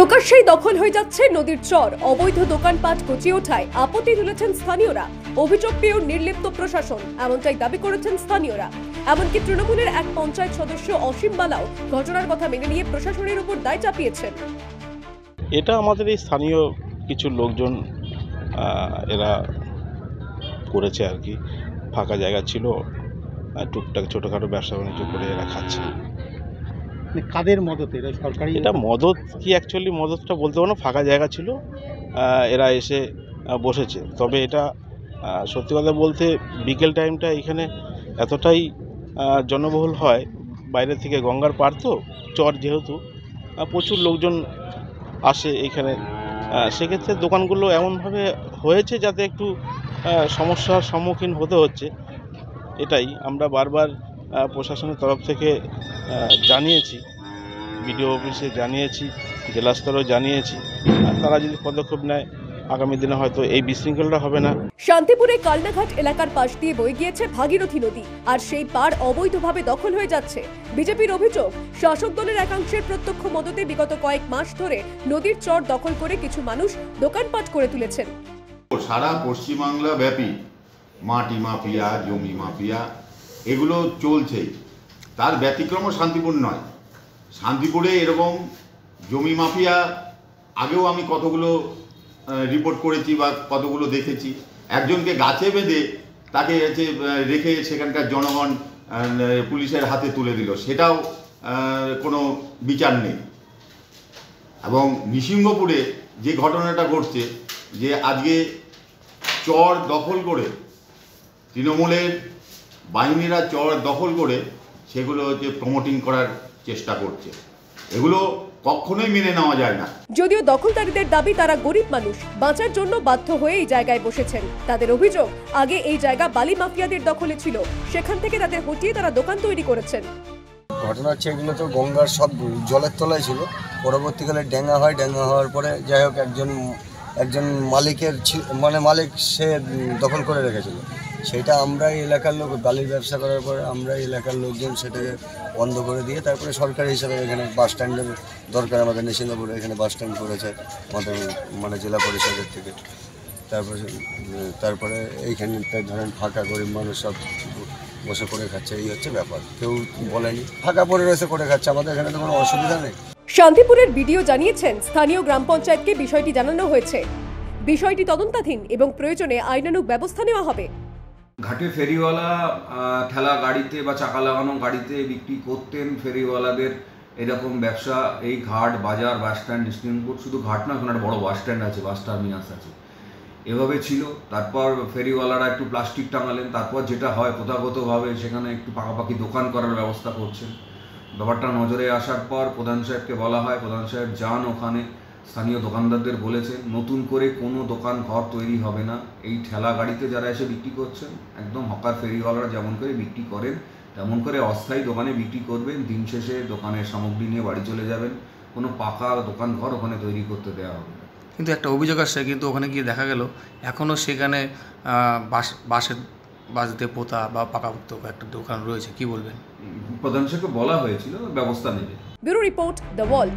প্রকাশ্যেই দখল হয়ে যাচ্ছে নদীর চর, অবৈধ দোকানপাট গজিয়ে ওঠায় আপত্তি তুলেছেন স্থানীয়রা। অভিযোগ পেয়েও নির্লিপ্ত প্রশাসন, এমনটাই দাবি করেছেন স্থানীয়রা। এমনকি তৃণমূলের এক পঞ্চায়েত সদস্য অসীম বালাও ঘটনার কথা মেনে নিয়ে প্রশাসনের উপর দায় চাপিয়েছেন। এটা আমাদের এই স্থানীয় কিছু লোকজন এরা করেছে আর কি। ফাঁকা জায়গা ছিল, টুকটাক ছোটোখাটো ব্যবসা বাণিজ্য করে এরা খাচ্ছে। কাদের মদতে? এটা সরকারি? এটা মদত কি, অ্যাকচুয়ালি মদতটা বলতে পারো না, ফাঁকা জায়গা ছিল, এরা এসে বসেছে। তবে এটা সত্যি কথা বলতে বিকেল টাইমটা এখানে এতটাই জনবহুল হয়, বাইরে থেকে গঙ্গার পার তো চর, যেহেতু প্রচুর লোকজন আসে এইখানে। সেক্ষেত্রে দোকানগুলো এমনভাবে হয়েছে যাতে একটু সমস্যার সম্মুখীন হতে হচ্ছে। এটাই আমরা বারবার প্রশাসনের তরফ থেকে জানিয়েছি, বিডিও অফিসে জানিয়েছি, জেলা স্তরেও জানিয়েছি। তারা যদি পদক্ষেপ নেয় আগামী দিনে হয়তো এই বিশৃঙ্খলটা হবে না। শান্তিপুরে কালনাঘাট এলাকার পাশ দিয়ে বয়ে গিয়েছে ভাগীরথী নদী, আর সেই পার অবৈধভাবে দখল হয়ে যাচ্ছে। বিজেপির অভিযোগ, শাসক দলের একাংশের প্রত্যক্ষ মদতে বিগত কয়েক মাস ধরে নদীর চর দখল করে কিছু মানুষ দোকানপাট করে তুলেছেন। সারা পশ্চিমবাংলা ব্যাপী মাটি মাফিয়া, জমি মাফিয়া এগুলো চলছেই। তার ব্যতিক্রমও শান্তিপুর নয়। শান্তিপুরে এরকম জমি মাফিয়া আগেও আমি কতগুলো রিপোর্ট করেছি বা কতগুলো দেখেছি। একজনকে গাছে বেঁধে তাকে রেখে সেখানকার জনগণ পুলিশের হাতে তুলে দিল, সেটাও কোনো বিচার নেই। এবং নৃসিংহপুরে যে ঘটনাটা ঘটছে, যে আজকে চর দখল করে তৃণমূলের বাহিনীরা চর দখল করে সেগুলো প্রমোটিং করার চেষ্টা করছে, এগুলো কখনোই মেনে নেওয়া যায় না। যদিও দখলদারীদের দাবি তারা গরিব মানুষ, বাঁচার জন্য বাধ্য হয়ে এই জায়গায় বসেছেন। তাদের অভিযোগ, আগে এই জায়গা বালি মাফিয়াদের দখলে ছিল, সেখান থেকে তাদের হটিয়ে তারা দোকান তৈরি করেছেন। ঘটনা হচ্ছে এগুলো তো গঙ্গার সব জলের তলায় ছিল, পরবর্তীকালে ডেঙ্গা হয়, ডেঙ্গা হওয়ার পরে যাই হোক একজন মালিকের মালিক সে দখল করে রেখেছিল। সেটা আমরা এলাকার লোক বালির ব্যবসা করার পরে আমরা এলাকার লোকজন সেটাকে বন্ধ করে দিয়ে তারপরে সরকারি হিসাবে এখানে বাস স্ট্যান্ডের দরকার আমাদের নৃসিংহপুরে, এখানে বাস স্ট্যান্ড করেছে আমাদের জেলা পরিষদের থেকে। তারপরে এইখানে ধরেন ফাঁকা গরিব মানুষ সব বসে করে খাচ্ছে, এই হচ্ছে ব্যাপার। কেউ বলেনি, ফাঁকা পড়ে রয়েছে করে খাচ্ছে, আমাদের এখানে তো কোনো অসুবিধা নেই। শান্তিপুরের বিডিও জানিয়েছেন, স্থানীয় গ্রাম পঞ্চায়েতকে বিষয়টি জানানো হয়েছে। বিষয়টি তদন্তাধীন এবং প্রয়োজনে আইনানুগ ব্যবস্থা নেওয়া হবে। ঘাটে ফেরিওয়ালা ঠেলা গাড়িতে বা চাকা লাগানো গাড়িতে বিক্রি করতেন। ফেরিওয়ালাদের এরকম ব্যবসা এই ঘাট, বাজার, বাস স্ট্যান্ড, নৃসিংহপুর শুধু ঘাট না, ওখানে একটা বড় বাস স্ট্যান্ড আছে, বাস টার্মিনাস আছে, এভাবে ছিল। তারপর ফেরিওয়ালারা একটু প্লাস্টিক টাঙালেন, তারপর যেটা হয় প্রথাগতভাবে সেখানে একটু পাকাপাকি দোকান করার ব্যবস্থা করছেন। ব্যাপারটা নজরে আসার পর প্রধান সাহেবকে বলা হয়, প্রধান সাহেব যান ওখানে, স্থানীয় দোকানদারদের বলেছেন নতুন করে কোনো দোকান ঘর তৈরি হবে না। এই ঠেলা গাড়িতে যারা এসে বিক্রি করছেন, একদম হকার ফেরিওয়ালারা যেমন করে বিক্রি করেন তেমন করে অস্থায়ী দোকানে বিক্রি করবেন। দিন শেষে দোকানের সামগ্রী নিয়ে বাড়ি চলে যাবেন, কোনো পাকা দোকান ঘর ওখানে তৈরি করতে দেওয়া হবে না। কিন্তু একটা অভিযোগ আসছে, কিন্তু ওখানে গিয়ে দেখা গেল এখনও সেখানে বাঁশ দিয়ে পোতা বা পাকাপোক্ত একটা দোকান রয়েছে। কি বলবেন? প্রধান সাহেবকে বলা হয়েছিল ব্যবস্থা নেবে। Bureau report, the wall.